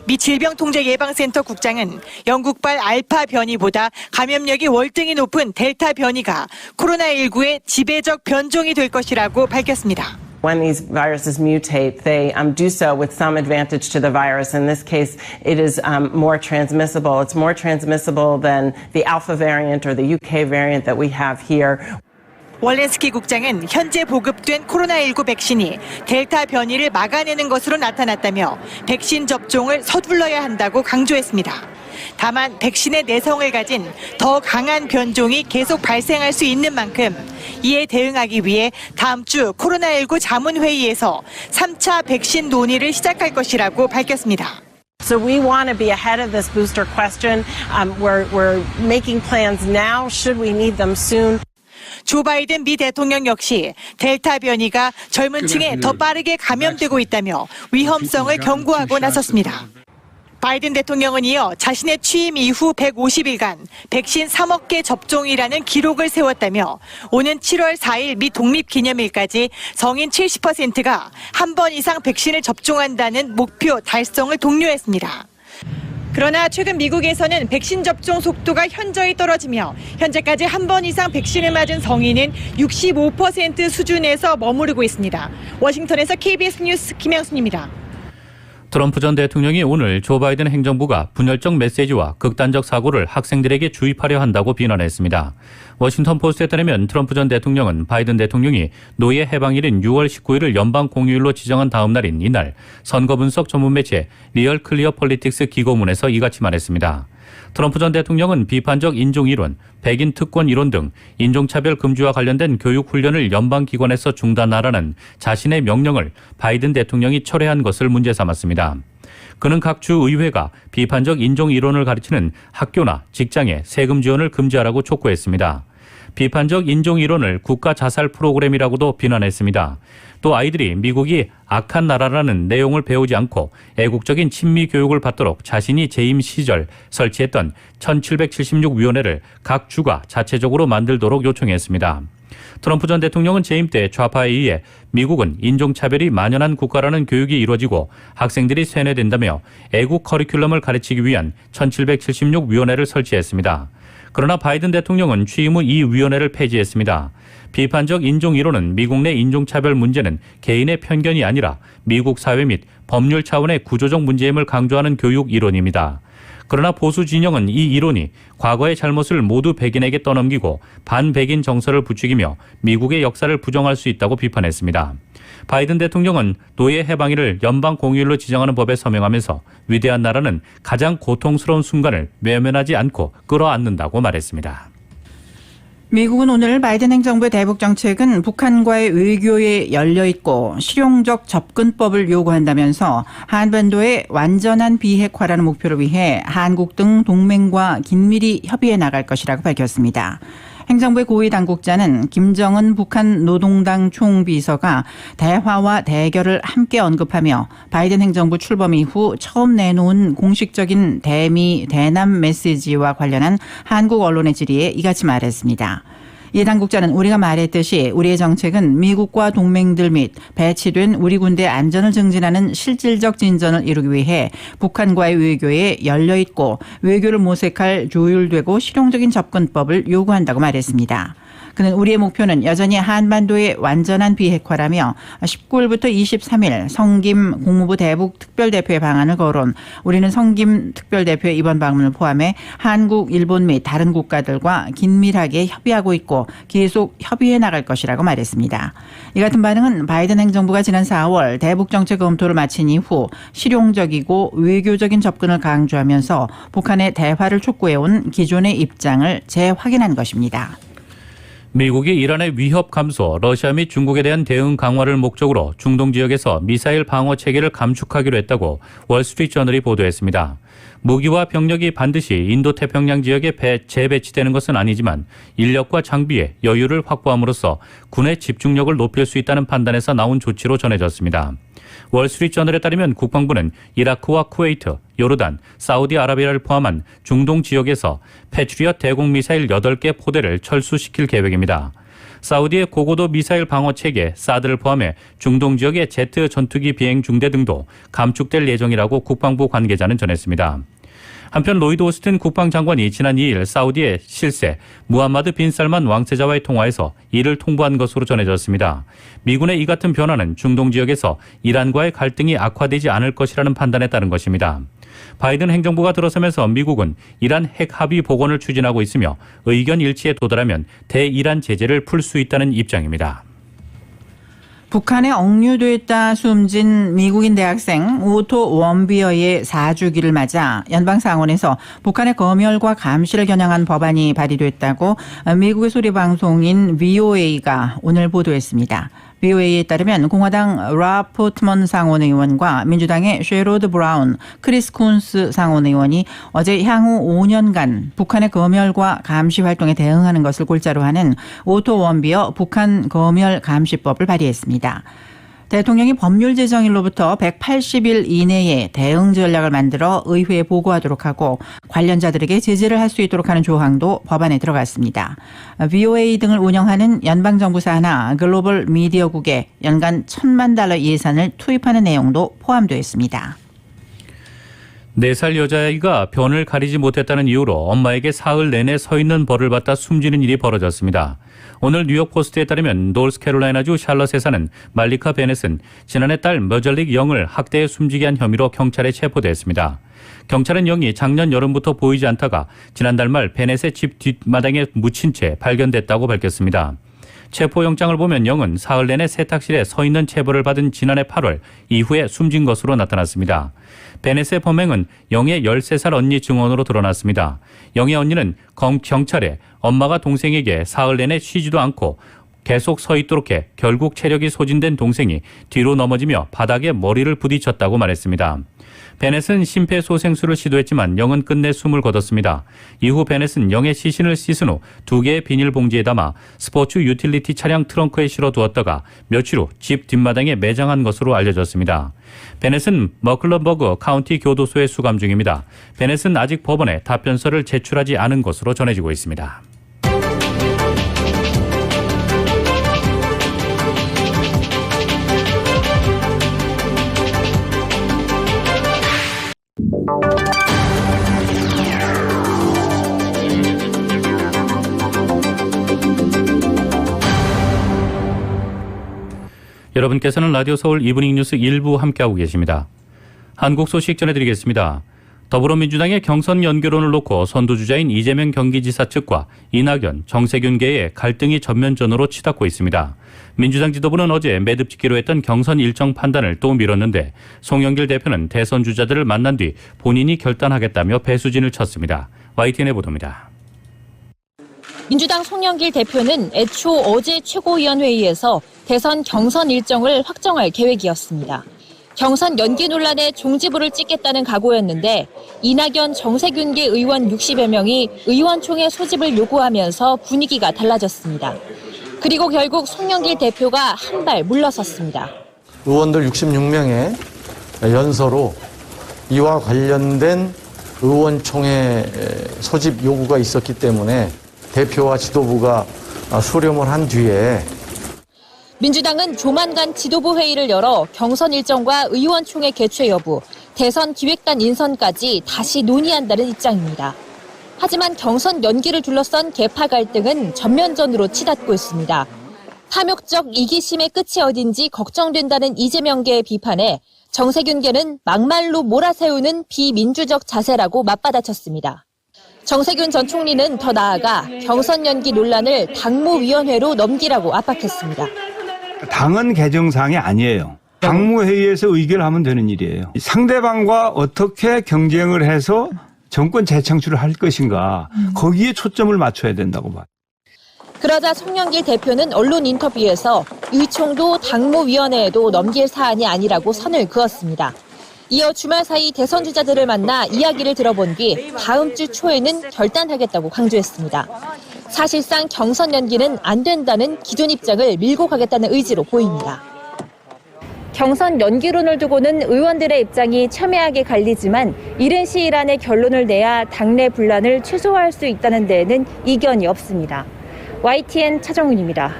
미 질병통제예방센터 국장은 영국발 알파 변이보다 감염력이 월등히 높은 델타 변이가 코로나19의 지배적 변종이 될 것이라고 밝혔습니다. When these viruses mutate, they do so with some advantage to the virus. In this case, it is more transmissible. It's more transmissible than the Alpha variant or the UK variant that we have here. 월렌스키 국장은 현재 보급된 코로나19 백신이 델타 변이를 막아내는 것으로 나타났다며 백신 접종을 서둘러야 한다고 강조했습니다. 다만 백신의 내성을 가진 더 강한 변종이 계속 발생할 수 있는 만큼 이에 대응하기 위해 다음 주 코로나19 자문회의에서 3차 백신 논의를 시작할 것이라고 밝혔습니다. So we want to be ahead of this booster question. We're making plans now. Should we need them soon? 조 바이든 미 대통령 역시 델타 변이가 젊은 층에 더 빠르게 감염되고 있다며 위험성을 경고하고 나섰습니다. 바이든 대통령은 이어 자신의 취임 이후 150일간 백신 3억 개 접종이라는 기록을 세웠다며 오는 7월 4일 미 독립기념일까지 성인 70%가 한 번 이상 백신을 접종한다는 목표 달성을 독려했습니다. 그러나 최근 미국에서는 백신 접종 속도가 현저히 떨어지며 현재까지 한 번 이상 백신을 맞은 성인은 65% 수준에서 머무르고 있습니다. 워싱턴에서 KBS 뉴스 김영순입니다. 트럼프 전 대통령이 오늘 조 바이든 행정부가 분열적 메시지와 극단적 사고를 학생들에게 주입하려 한다고 비난했습니다. 워싱턴 포스트에 따르면 트럼프 전 대통령은 바이든 대통령이 노예 해방일인 6월 19일을 연방 공휴일로 지정한 다음 날인 이날 선거 분석 전문 매체 리얼 클리어 폴리틱스 기고문에서 이같이 말했습니다. 트럼프 전 대통령은 비판적 인종 이론, 백인 특권 이론 등 인종차별 금지와 관련된 교육 훈련을 연방기관에서 중단하라는 자신의 명령을 바이든 대통령이 철회한 것을 문제 삼았습니다. 그는 각 주 의회가 비판적 인종 이론을 가르치는 학교나 직장에 세금 지원을 금지하라고 촉구했습니다. 비판적 인종 이론을 국가 자살 프로그램이라고도 비난했습니다. 또 아이들이 미국이 악한 나라라는 내용을 배우지 않고 애국적인 친미 교육을 받도록 자신이 재임 시절 설치했던 1776위원회를 각 주가 자체적으로 만들도록 요청했습니다. 트럼프 전 대통령은 재임 때 좌파에 의해 미국은 인종차별이 만연한 국가라는 교육이 이루어지고 학생들이 세뇌된다며 애국 커리큘럼을 가르치기 위한 1776위원회를 설치했습니다. 그러나 바이든 대통령은 취임 후 이 위원회를 폐지했습니다. 비판적 인종 이론은 미국 내 인종차별 문제는 개인의 편견이 아니라 미국 사회 및 법률 차원의 구조적 문제임을 강조하는 교육 이론입니다. 그러나 보수 진영은 이 이론이 과거의 잘못을 모두 백인에게 떠넘기고 반백인 정서를 부추기며 미국의 역사를 부정할 수 있다고 비판했습니다. 바이든 대통령은 노예 해방일을 연방 공휴일로 지정하는 법에 서명하면서 위대한 나라는 가장 고통스러운 순간을 외면하지 않고 끌어안는다고 말했습니다. 미국은 오늘 바이든 행정부의 대북 정책은 북한과의 외교에 열려 있고 실용적 접근법을 요구한다면서 한반도의 완전한 비핵화라는 목표를 위해 한국 등 동맹과 긴밀히 협의해 나갈 것이라고 밝혔습니다. 행정부의 고위 당국자는 김정은 북한 노동당 총비서가 대화와 대결을 함께 언급하며 바이든 행정부 출범 이후 처음 내놓은 공식적인 대미 대남 메시지와 관련한 한국 언론의 질의에 이같이 말했습니다. 이 당국자는 우리가 말했듯이 우리의 정책은 미국과 동맹들 및 배치된 우리 군대의 안전을 증진하는 실질적 진전을 이루기 위해 북한과의 외교에 열려있고 외교를 모색할 조율되고 실용적인 접근법을 요구한다고 말했습니다. 그는 우리의 목표는 여전히 한반도의 완전한 비핵화라며 19일부터 23일 성김 국무부 대북 특별대표의 방안을 거론 우리는 성김 특별대표의 이번 방문을 포함해 한국, 일본 및 다른 국가들과 긴밀하게 협의하고 있고 계속 협의해 나갈 것이라고 말했습니다. 이 같은 반응은 바이든 행정부가 지난 4월 대북 정책 검토를 마친 이후 실용적이고 외교적인 접근을 강조하면서 북한의 대화를 촉구해온 기존의 입장을 재확인한 것입니다. 미국이 이란의 위협 감소, 러시아 및 중국에 대한 대응 강화를 목적으로 중동 지역에서 미사일 방어 체계를 감축하기로 했다고 월스트리트저널이 보도했습니다. 무기와 병력이 반드시 인도태평양 지역에 재배치되는 것은 아니지만 인력과 장비에 여유를 확보함으로써 군의 집중력을 높일 수 있다는 판단에서 나온 조치로 전해졌습니다. 월스트리트저널에 따르면 국방부는 이라크와 쿠웨이트, 요르단, 사우디아라비아를 포함한 중동 지역에서 패트리엇 대공 미사일 8개 포대를 철수시킬 계획입니다. 사우디의 고고도 미사일 방어 체계 사드를 포함해 중동 지역의 제트 전투기 비행 중대 등도 감축될 예정이라고 국방부 관계자는 전했습니다. 한편 로이드 오스틴 국방장관이 지난 2일 사우디의 실세 무함마드 빈 살만 왕세자와의 통화에서 이를 통보한 것으로 전해졌습니다. 미군의 이 같은 변화는 중동 지역에서 이란과의 갈등이 악화되지 않을 것이라는 판단에 따른 것입니다. 바이든 행정부가 들어서면서 미국은 이란 핵 합의 복원을 추진하고 있으며 의견 일치에 도달하면 대이란 제재를 풀 수 있다는 입장입니다. 북한에 억류됐다 숨진 미국인 대학생 오토 원비어의 4주기를 맞아 연방상원에서 북한의 검열과 감시를 겨냥한 법안이 발의됐다고 미국의 소리방송인 VOA가 오늘 보도했습니다. VOA에 따르면 공화당 라 포트먼 상원의원과 민주당의 셰로드 브라운, 크리스 쿤스 상원의원이 어제 향후 5년간 북한의 검열과 감시 활동에 대응하는 것을 골자로 하는 오토 원비어 북한 검열 감시법을 발의했습니다. 대통령이 법률 제정일로부터 180일 이내에 대응 전략을 만들어 의회에 보고하도록 하고 관련자들에게 제재를 할 수 있도록 하는 조항도 법안에 들어갔습니다. VOA 등을 운영하는 연방정부 산하 글로벌 미디어국에 연간 $1,000만 예산을 투입하는 내용도 포함되어 있습니다. 4살 여자아이가 변을 가리지 못했다는 이유로 엄마에게 사흘 내내 서 있는 벌을 받다 숨지는 일이 벌어졌습니다. 오늘 뉴욕포스트에 따르면 노스캐롤라이나주 샬럿에 사는 말리카 베넷은 지난해 딸 머절릭 영을 학대해 숨지게 한 혐의로 경찰에 체포됐습니다. 경찰은 영이 작년 여름부터 보이지 않다가 지난달 말 베넷의 집 뒷마당에 묻힌 채 발견됐다고 밝혔습니다. 체포영장을 보면 영은 사흘 내내 세탁실에 서 있는 체벌을 받은 지난해 8월 이후에 숨진 것으로 나타났습니다. 베넷의 범행은 영의 13살 언니 증언으로 드러났습니다. 영의 언니는 경찰에 엄마가 동생에게 사흘 내내 쉬지도 않고 계속 서 있도록 해 결국 체력이 소진된 동생이 뒤로 넘어지며 바닥에 머리를 부딪혔다고 말했습니다. 베넷은 심폐소생술을 시도했지만 영은 끝내 숨을 거뒀습니다. 이후 베넷은 영의 시신을 씻은 후 2개의 비닐봉지에 담아 스포츠 유틸리티 차량 트렁크에 실어 두었다가 며칠 후 집 뒷마당에 매장한 것으로 알려졌습니다. 베넷은 머클런버그 카운티 교도소에 수감 중입니다. 베넷은 아직 법원에 답변서를 제출하지 않은 것으로 전해지고 있습니다. 여러분께서는 라디오 서울 이브닝 뉴스 1부 함께하고 계십니다. 한국 소식 전해드리겠습니다. 더불어민주당의 경선 연결론을 놓고 선두주자인 이재명 경기지사 측과 이낙연, 정세균계의 갈등이 전면전으로 치닫고 있습니다. 민주당 지도부는 어제 매듭짓기로 했던 경선 일정 판단을 또 미뤘는데 송영길 대표는 대선 주자들을 만난 뒤 본인이 결단하겠다며 배수진을 쳤습니다. YTN의 보도입니다. 민주당 송영길 대표는 애초 어제 최고위원회의에서 대선 경선 일정을 확정할 계획이었습니다. 경선 연기 논란에 종지부를 찍겠다는 각오였는데 이낙연, 정세균계 의원 60여 명이 의원총회 소집을 요구하면서 분위기가 달라졌습니다. 그리고 결국 송영길 대표가 한 발 물러섰습니다. 의원들 66명의 연서로 이와 관련된 의원총회 소집 요구가 있었기 때문에 대표와 지도부가 수렴을 한 뒤에 민주당은 조만간 지도부 회의를 열어 경선 일정과 의원총회 개최 여부, 대선 기획단 인선까지 다시 논의한다는 입장입니다. 하지만 경선 연기를 둘러싼 계파 갈등은 전면전으로 치닫고 있습니다. 탐욕적 이기심의 끝이 어딘지 걱정된다는 이재명계의 비판에 정세균계는 막말로 몰아세우는 비민주적 자세라고 맞받아쳤습니다. 정세균 전 총리는 더 나아가 경선 연기 논란을 당무위원회로 넘기라고 압박했습니다. 당은 개정사항이 아니에요. 당무회의에서 의결하면 되는 일이에요. 상대방과 어떻게 경쟁을 해서 정권 재창출을 할 것인가 거기에 초점을 맞춰야 된다고 봐요. 그러자 송영길 대표는 언론 인터뷰에서 의총도 당무위원회에도 넘길 사안이 아니라고 선을 그었습니다. 이어 주말 사이 대선 주자들을 만나 이야기를 들어본 뒤 다음 주 초에는 결단하겠다고 강조했습니다. 사실상 경선 연기는 안 된다는 기존 입장을 밀고 가겠다는 의지로 보입니다. 경선 연기론을 두고는 의원들의 입장이 첨예하게 갈리지만 이른 시일 안에 결론을 내야 당내 분란을 최소화할 수 있다는 데에는 이견이 없습니다. YTN 차정훈입니다.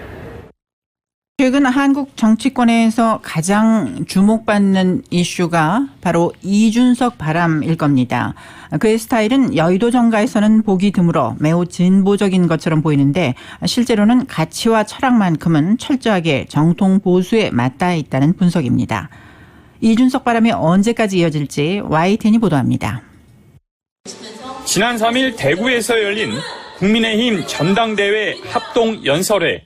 최근 한국 정치권에서 가장 주목받는 이슈가 바로 이준석 바람일 겁니다. 그의 스타일은 여의도 정가에서는 보기 드물어 매우 진보적인 것처럼 보이는데 실제로는 가치와 철학만큼은 철저하게 정통 보수에 맞닿아 있다는 분석입니다. 이준석 바람이 언제까지 이어질지 YTN이 보도합니다. 지난 3일 대구에서 열린 국민의힘 전당대회 합동 연설회.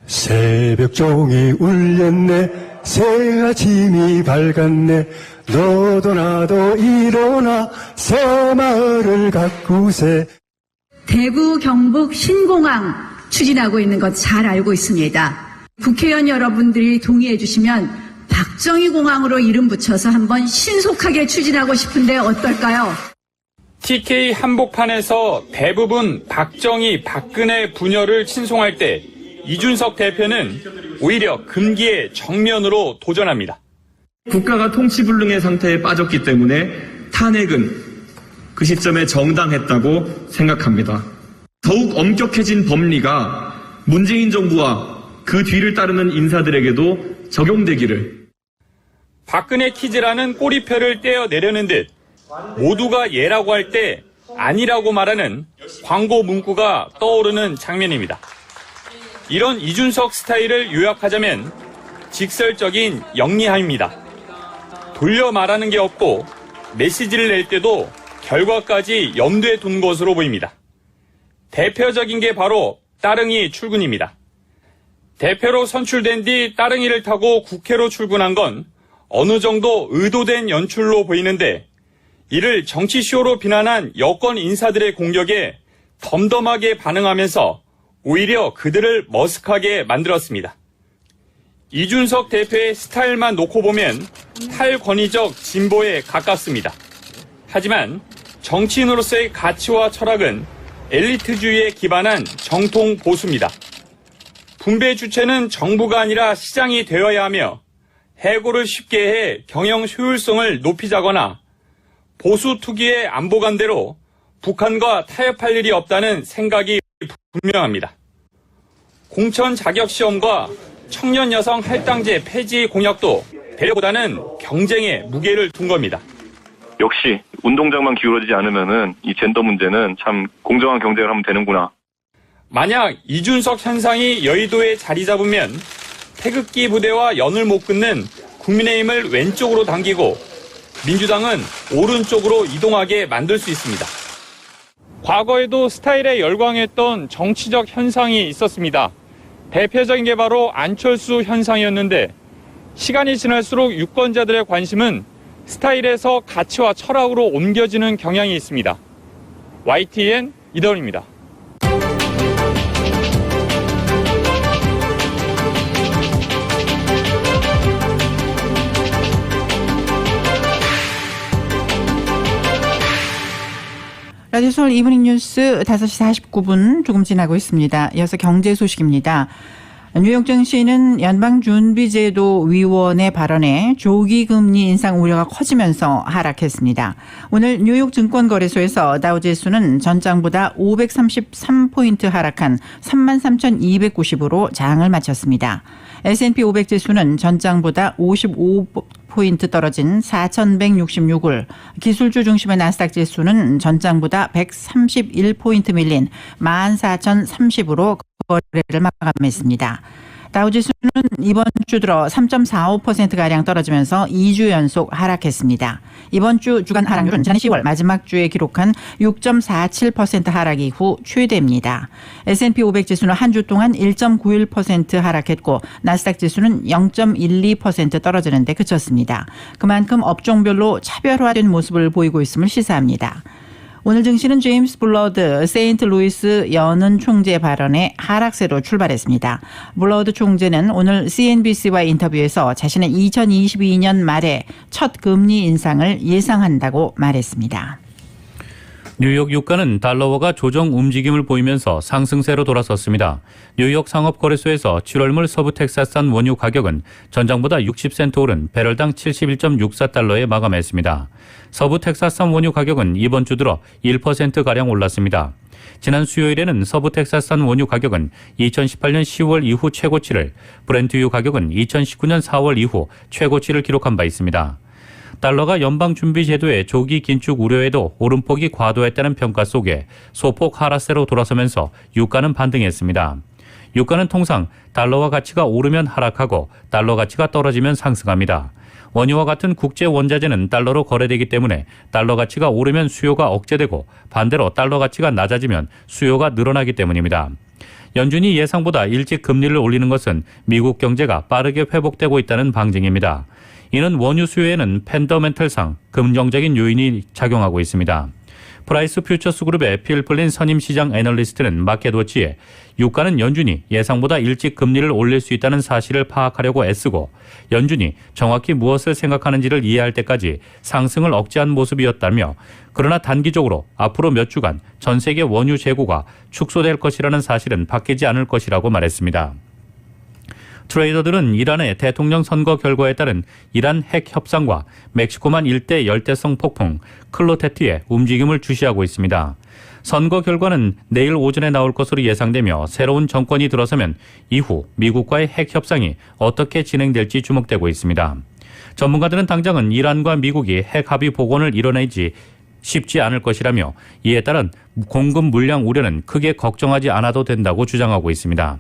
새벽 종이 울렸네 새 아침이 밝았네 너도 나도 일어나 새 마을을 가꾸세. 대구 경북 신공항 추진하고 있는 것 잘 알고 있습니다. 국회의원 여러분들이 동의해 주시면 박정희 공항으로 이름 붙여서 한번 신속하게 추진하고 싶은데 어떨까요? TK 한복판에서 대부분 박정희, 박근혜 분열을 친송할 때 이준석 대표는 오히려 금기의 정면으로 도전합니다. 국가가 통치불능의 상태에 빠졌기 때문에 탄핵은 그 시점에 정당했다고 생각합니다. 더욱 엄격해진 법리가 문재인 정부와 그 뒤를 따르는 인사들에게도 적용되기를. 박근혜 키즈라는 꼬리표를 떼어내려는 듯 모두가 예라고 할 때 아니라고 말하는 광고 문구가 떠오르는 장면입니다. 이런 이준석 스타일을 요약하자면 직설적인 영리함입니다. 돌려 말하는 게 없고 메시지를 낼 때도 결과까지 염두에 둔 것으로 보입니다. 대표적인 게 바로 따릉이 출근입니다. 대표로 선출된 뒤 따릉이를 타고 국회로 출근한 건 어느 정도 의도된 연출로 보이는데 이를 정치쇼로 비난한 여권 인사들의 공격에 덤덤하게 반응하면서 오히려 그들을 머쓱하게 만들었습니다. 이준석 대표의 스타일만 놓고 보면 탈권위적 진보에 가깝습니다. 하지만 정치인으로서의 가치와 철학은 엘리트주의에 기반한 정통 보수입니다. 분배 주체는 정부가 아니라 시장이 되어야 하며 해고를 쉽게 해 경영 효율성을 높이자거나 보수 투기의 안보관대로 북한과 타협할 일이 없다는 생각이 분명합니다. 공천 자격시험과 청년 여성 할당제 폐지 공약도 배려보다는 경쟁에 무게를 둔 겁니다. 역시 운동장만 기울어지지 않으면은 이 젠더 문제는 참 공정한 경쟁을 하면 되는구나. 만약 이준석 현상이 여의도에 자리 잡으면 태극기 부대와 연을 못 끊는 국민의힘을 왼쪽으로 당기고 민주당은 오른쪽으로 이동하게 만들 수 있습니다. 과거에도 스타일에 열광했던 정치적 현상이 있었습니다. 대표적인 게 바로 안철수 현상이었는데 시간이 지날수록 유권자들의 관심은 스타일에서 가치와 철학으로 옮겨지는 경향이 있습니다. YTN 이다운입니다. 라디오 서울 이브닝 뉴스 5시 49분 조금 지나고 있습니다. 이어서 경제 소식입니다. 뉴욕 증시는 연방준비제도위원회 발언에 조기 금리 인상 우려가 커지면서 하락했습니다. 오늘 뉴욕 증권거래소에서 다우지수는 전장보다 533포인트 하락한 33,290으로 장을 마쳤습니다. S&P 500 지수는 전장보다 55포인트 떨어진 4,166을, 기술주 중심의 나스닥 지수는 전장보다 131포인트 밀린 14,030으로 거래를 마감했습니다. 다우지수는 이번 주 들어 3.45%가량 떨어지면서 2주 연속 하락했습니다. 이번 주 주간 하락률은 지난 10월 마지막 주에 기록한 6.47% 하락 이후 최대입니다. S&P 500 지수는 한 주 동안 1.91% 하락했고 나스닥 지수는 0.12% 떨어지는 데 그쳤습니다. 그만큼 업종별로 차별화된 모습을 보이고 있음을 시사합니다. 오늘 증시는 제임스 블러드 세인트루이스 연은 총재 발언에 하락세로 출발했습니다. 블러드 총재는 오늘 CNBC와 인터뷰에서 자신의 2022년 말에 첫 금리 인상을 예상한다고 말했습니다. 뉴욕 유가는 달러화가 조정 움직임을 보이면서 상승세로 돌아섰습니다. 뉴욕 상업거래소에서 7월물 서부 텍사스산 원유 가격은 전장보다 60센트 오른 배럴당 71.64달러에 마감했습니다. 서부 텍사스산 원유 가격은 이번 주 들어 1%가량 올랐습니다. 지난 수요일에는 서부 텍사스산 원유 가격은 2018년 10월 이후 최고치를, 브렌트유 가격은 2019년 4월 이후 최고치를 기록한 바 있습니다. 달러가 연방준비제도의 조기 긴축 우려에도 오름폭이 과도했다는 평가 속에 소폭 하락세로 돌아서면서 유가는 반등했습니다. 유가는 통상 달러화 가치가 오르면 하락하고 달러 가치가 떨어지면 상승합니다. 원유와 같은 국제 원자재는 달러로 거래되기 때문에 달러 가치가 오르면 수요가 억제되고 반대로 달러 가치가 낮아지면 수요가 늘어나기 때문입니다. 연준이 예상보다 일찍 금리를 올리는 것은 미국 경제가 빠르게 회복되고 있다는 방증입니다. 이는 원유 수요에는 팬더멘털상 긍정적인 요인이 작용하고 있습니다. 프라이스 퓨처스 그룹의 필 플린 선임 시장 애널리스트는 마켓워치에 유가는 연준이 예상보다 일찍 금리를 올릴 수 있다는 사실을 파악하려고 애쓰고 연준이 정확히 무엇을 생각하는지를 이해할 때까지 상승을 억제한 모습이었다며, 그러나 단기적으로 앞으로 몇 주간 전 세계 원유 재고가 축소될 것이라는 사실은 바뀌지 않을 것이라고 말했습니다. 트레이더들은 이란의 대통령 선거 결과에 따른 이란 핵 협상과 멕시코만 일대 열대성 폭풍 클로테트의 움직임을 주시하고 있습니다. 선거 결과는 내일 오전에 나올 것으로 예상되며 새로운 정권이 들어서면 이후 미국과의 핵 협상이 어떻게 진행될지 주목되고 있습니다. 전문가들은 당장은 이란과 미국이 핵 합의 복원을 이뤄내지 쉽지 않을 것이라며 이에 따른 공급 물량 우려는 크게 걱정하지 않아도 된다고 주장하고 있습니다.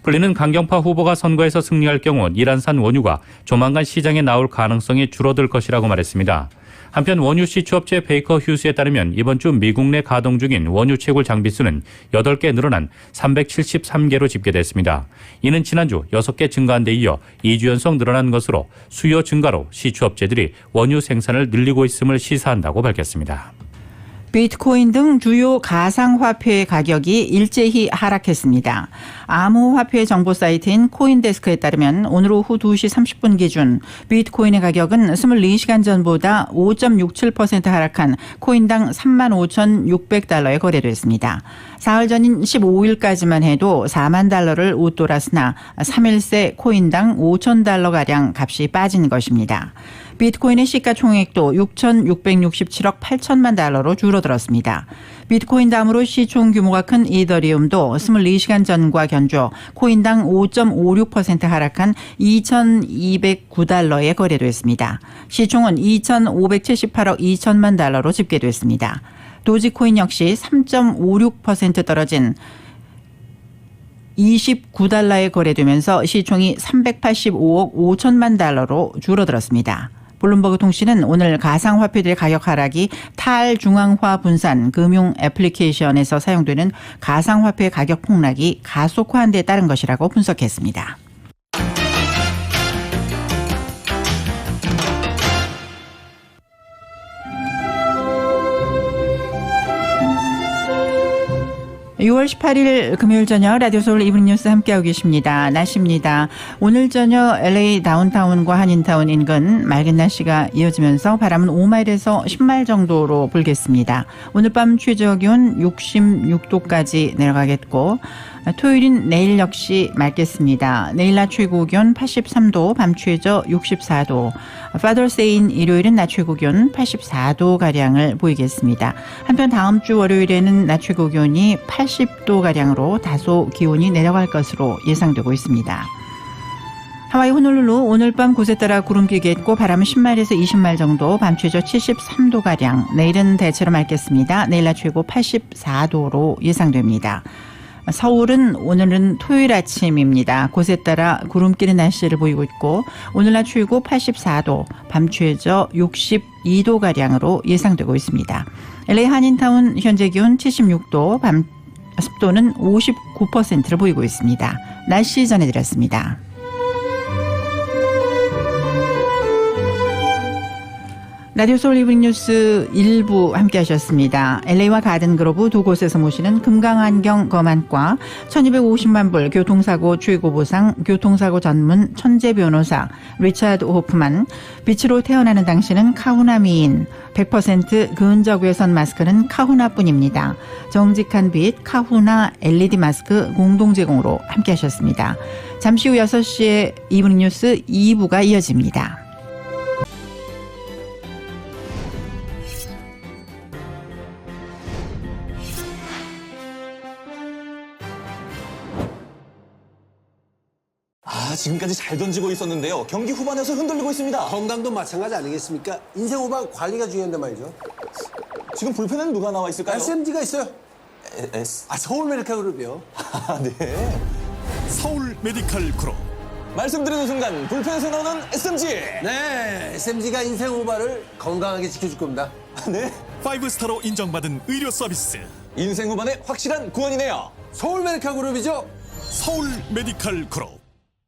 플린은 강경파 후보가 선거에서 승리할 경우 이란산 원유가 조만간 시장에 나올 가능성이 줄어들 것이라고 말했습니다. 한편 원유 시추업체 베이커 휴스에 따르면 이번 주 미국 내 가동 중인 원유 채굴 장비 수는 8개 늘어난 373개로 집계됐습니다. 이는 지난주 6개 증가한 데 이어 2주 연속 늘어난 것으로 수요 증가로 시추업체들이 원유 생산을 늘리고 있음을 시사한다고 밝혔습니다. 비트코인 등 주요 가상화폐 가격이 일제히 하락했습니다. 암호화폐 정보 사이트인 코인데스크에 따르면 오늘 오후 2시 30분 기준 비트코인의 가격은 24시간 전보다 5.67% 하락한 코인당 35,600달러에 거래됐습니다. 사흘 전인 15일까지만 해도 4만 달러를 웃돌았으나 3일 새 코인당 5,000달러가량 값이 빠진 것입니다. 비트코인의 시가총액도 6,667억 8천만 달러로 줄어들었습니다. 비트코인 다음으로 시총 규모가 큰 이더리움도 24시간 전과 견주 코인당 5.56% 하락한 2,209달러에 거래됐습니다. 시총은 2,578억 2천만 달러로 집계됐습니다. 도지코인 역시 3.56% 떨어진 29달러에 거래되면서 시총이 385억 5천만 달러로 줄어들었습니다. 블룸버그 통신은 오늘 가상화폐들의 가격 하락이 탈중앙화 분산 금융 애플리케이션에서 사용되는 가상화폐 가격 폭락이 가속화한 데 따른 것이라고 분석했습니다. (6월 6월 18일 금요일 저녁 라디오 서울 이브닝 뉴스 함께하고 계십니다. 날씨입니다. 오늘 저녁 LA 다운타운과 한인타운 인근 맑은 날씨가 이어지면서 바람은 5마일에서 10마일 정도로 불겠습니다. 오늘 밤 최저 기온 66도까지 내려가겠고 토요일인 내일 역시 맑겠습니다. 내일 낮 최고 기온 83도, 밤 최저 64도. 파더스데이인 일요일은 낮 최고 기온 84도가량을 보이겠습니다. 한편 다음 주 월요일에는 낮 최고 기온이 80도가량으로 다소 기온이 내려갈 것으로 예상되고 있습니다. 하와이 호놀룰루 오늘 밤 곳에 따라 구름 끼겠고 바람은 10마일에서 20마일 정도, 밤 최저 73도가량. 내일은 대체로 맑겠습니다. 내일 낮 최고 84도로 예상됩니다. 서울은 오늘은 토요일 아침입니다. 곳에 따라 구름 끼는 날씨를 보이고 있고 오늘 낮 최고 84도, 밤 최저 62도가량으로 예상되고 있습니다. LA 한인타운 현재 기온 76도, 밤 습도는 59%를 보이고 있습니다. 날씨 전해드렸습니다. 라디오 서울 이브닝 뉴스 1부 함께 하셨습니다. LA와 가든그로브 두 곳에서 모시는 금강환경 검안과 1250만 불 교통사고 최고보상 교통사고 전문 천재 변호사 리차드 호프만, 빛으로 태어나는 당신은 카후나 미인, 100% 근적외선 마스크는 카후나뿐입니다. 정직한 빛 카후나 LED 마스크 공동 제공으로 함께 하셨습니다. 잠시 후 6시에 이브닝 뉴스 2부가 이어집니다. 지금까지 잘 던지고 있었는데요. 경기 후반에서 흔들리고 있습니다. 건강도 마찬가지 아니겠습니까? 인생 후반 관리가 중요한데 말이죠. 지금 불펜에는 누가 나와 있을까요? SMG가 있어요. 서울 메디칼 그룹이요. 네. 서울 메디칼 그룹. 말씀드리는 순간 불펜에서 나오는 SMG. 네, SMG가 인생 후반을 건강하게 지켜줄 겁니다. 네. 5스타로 인정받은 의료 서비스. 인생 후반의 확실한 구원이네요. 서울 메디칼 그룹이죠. 서울 메디칼 그룹.